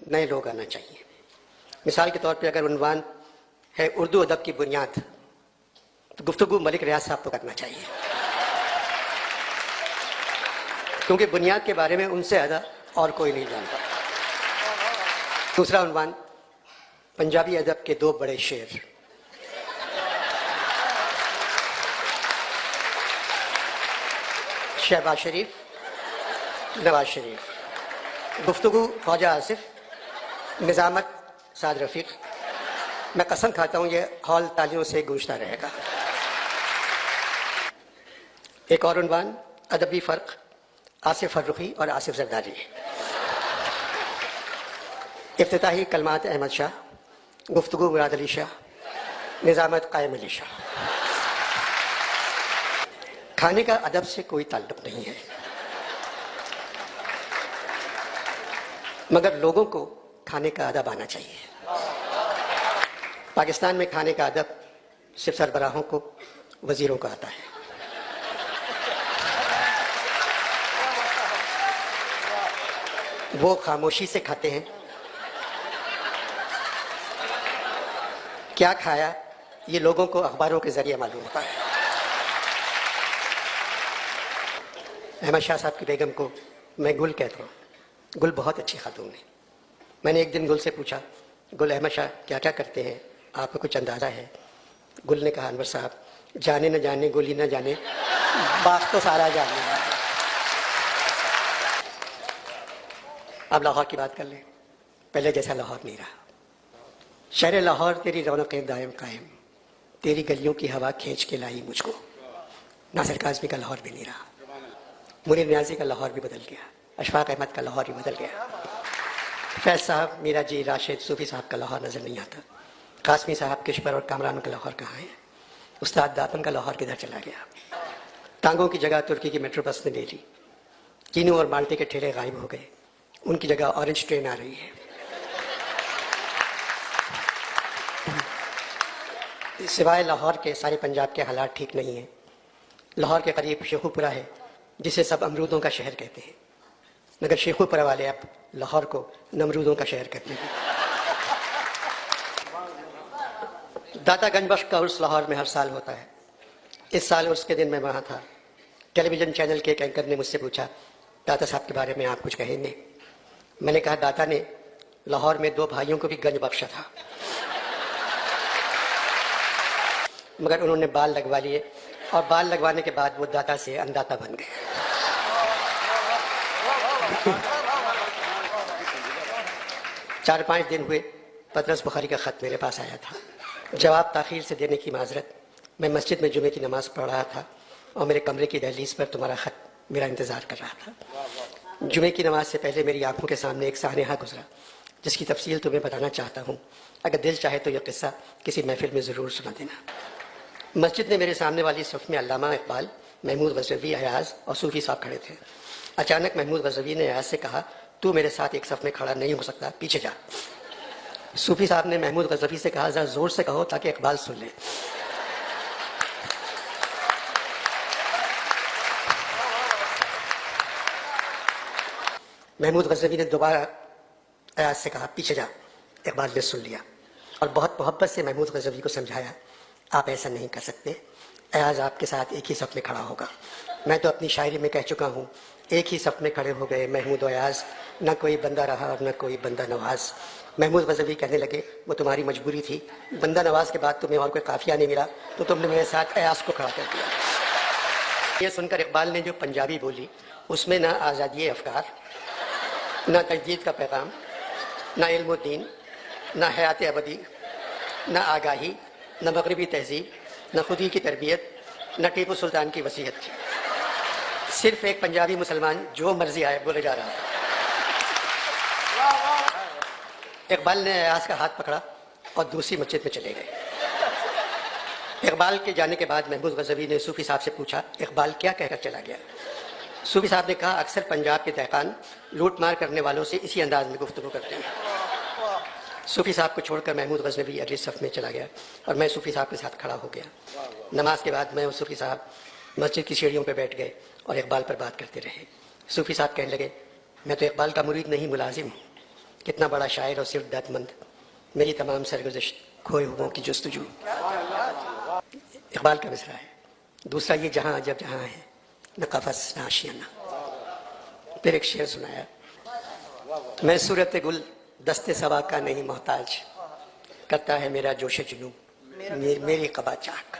نئے لوگ آنا چاہیے۔ مثال کے طور پہ اگر عنوان ہے اردو ادب کی بنیاد، تو گفتگو ملک ریاض صاحب کو کرنا چاہیے، کیونکہ بنیاد کے بارے میں ان سے زیادہ اور کوئی نہیں جانتا۔ دوسرا عنوان پنجابی ادب کے دو بڑے شعر، شہباز شریف، نواز شریف۔ گفتگو خواجہ آصف، نظامت سعد رفیق۔ میں قسم کھاتا ہوں یہ ہال تالیوں سے گونجتا رہے گا۔ ایک اور عنوان ادبی فرق آصف فرخی اور آصف زرداری۔ افتتاحی کلمات احمد شاہ، گفتگو مراد علی شاہ، نظامت قائم علی شاہ۔ کھانے کا ادب سے کوئی تعلق نہیں ہے، مگر لوگوں کو کھانے کا ادب آنا چاہیے۔ پاکستان میں کھانے کا ادب صرف سربراہوں کو، وزیروں کو آتا ہے۔ وہ خاموشی سے کھاتے ہیں، کیا کھایا یہ لوگوں کو اخباروں کے ذریعے معلوم ہوتا ہے۔ احمد شاہ صاحب کی بیگم کو میں گل کہتا ہوں، گل بہت اچھی خاتون ہے۔ میں نے ایک دن گل سے پوچھا، گل احمد شاہ کیا کیا کرتے ہیں، آپ کو کچھ اندازہ ہے؟ گل نے کہا، انور صاحب جانے نہ جانے گل ہی نہ جانے، باغ تو سارا جانے۔ اب لاہور کی بات کر لیں، پہلے جیسا لاہور نہیں رہا۔ شہر لاہور تیری رونقیں دائم قائم، تیری گلیوں کی ہوا کھینچ کے لائی مجھ کو۔ ناصر کاظمی کا لاہور بھی نہیں رہا، منیر نیازی کا لاہور بھی بدل گیا، اشفاق احمد کا لاہور بھی بدل گیا۔ فیض صاحب، میرا جی، راشد، صوفی صاحب کا لاہور نظر نہیں آتا۔ قاسمی صاحب، کشور اور کامران کا لاہور کہاں ہے؟ استاد داپن کا لاہور کدھر چلا گیا؟ ٹانگوں کی جگہ ترکی کی میٹرو بس نے لے لی، کینو اور مالٹے کے ٹھیلے غائب ہو گئے، ان کی جگہ اورنج ٹرین آ رہی ہے۔ سوائے لاہور کے سارے پنجاب کے حالات ٹھیک نہیں ہیں۔ لاہور کے قریب شیخو پورہ ہے جسے سب امرودوں کا شہر کہتے ہیں، مگر شیخو پورہ والے اب لاہور کو نمرودوں کا شہر کہتے ہیں۔ داتا گنج بخش کا عرس لاہور میں ہر سال ہوتا ہے۔ اس سال عرس کے دن میں وہاں تھا۔ ٹیلی ویژن چینل کے ایک اینکر نے مجھ سے پوچھا، داتا صاحب کے بارے میں آپ کچھ کہیں گے؟ میں نے کہا، داتا نے لاہور میں 2 بھائیوں کو بھی گنج بخشا تھا، مگر انہوں نے بال لگوا لیے، اور بال لگوانے کے بعد وہ داتا سے انداتا بن گئے۔ 4-5 دن ہوئے، پطرس بخاری کا خط میرے پاس آیا تھا۔ جواب تاخیر سے دینے کی معذرت، میں مسجد میں جمعے کی نماز پڑھ رہا تھا اور میرے کمرے کی دہلیز پر تمہارا خط میرا انتظار کر رہا تھا۔ جمعے کی نماز سے پہلے میری آنکھوں کے سامنے ایک سانحہ گزرا جس کی تفصیل تمہیں بتانا چاہتا ہوں، اگر دل چاہے تو یہ قصہ کسی محفل میں ضرور سنا دینا۔ مسجد میں میرے سامنے والی صف میں علامہ اقبال، محمود غزنوی، ایاز اور صوفی صاحب کھڑے تھے۔ اچانک محمود غزنوی نے ایاز سے کہا، تو میرے ساتھ ایک صف میں کھڑا نہیں ہو سکتا، پیچھے جا۔ صوفی صاحب نے محمود غزنوی سے کہا، ذرا زور سے کہو تاکہ اقبال سن لے۔ محمود غزنوی نے دوبارہ ایاز سے کہا، پیچھے جا۔ اقبال نے سن لیا اور بہت محبت سے محمود غزنوی کو سمجھایا، آپ ایسا نہیں کر سکتے، ایاز آپ کے ساتھ ایک ہی صف میں کھڑا ہوگا۔ میں تو اپنی شاعری میں کہہ چکا ہوں، ایک ہی صف میں کھڑے ہو گئے محمود و ایاز، نہ کوئی بندہ رہا اور نہ کوئی بندہ نواز۔ محمود غزنوی کہنے لگے، وہ تمہاری مجبوری تھی، بندہ نواز کے بعد تمہیں اور کوئی قافیہ نہیں ملا تو تم نے میرے ساتھ ایاز کو کھڑا کر دیا۔ یہ سن کر اقبال نے جو پنجابی بولی، اس میں نہ آزادی افکار، نہ تجدید کا پیغام، نہ علم و دین، نہ حیات ابدی، نہ آگاہی، نہ مغربی تہذیب، نہ خودی کی تربیت، نہ ٹیپو سلطان کی وصیت تھی۔ صرف ایک پنجابی مسلمان جو مرضی آئے بولے جا رہا تھا۔ اقبال نے ایاز کا ہاتھ پکڑا اور دوسری مسجد میں چلے گئے۔ اقبال کے جانے کے بعد محمود غزنوی نے صوفی صاحب سے پوچھا، اقبال کیا کہہ کر چلا گیا؟ صوفی صاحب نے کہا، اکثر پنجاب کے دہقان لوٹ مار کرنے والوں سے اسی انداز میں گفتگو کرتے ہیں۔ صوفی صاحب کو چھوڑ کر محمود غزنوی اگلی صف میں چلا گیا اور میں صوفی صاحب کے ساتھ کھڑا ہو گیا۔ نماز کے بعد میں اور صوفی صاحب مسجد کی سیڑھیوں پہ بیٹھ گئے اور اقبال پر بات کرتے رہے۔ صوفی صاحب کہنے لگے، میں تو اقبال کا مرید نہیں ملازم ہوں، کتنا بڑا شاعر اور صرف درد مند، میری تمام سرگزشت کھوئے ہوئوں کی جستجو۔ اقبال کا مصرع ہے۔ دوسرا یہ جہاں جب جہاں ہے، نہ قفس نہ آشیانہ۔ پھر ایک شعر سنایا، میں صورت گل دست صبا کا نہیں محتاج، کرتا ہے میرا جوش جنوں میری قبا چاک۔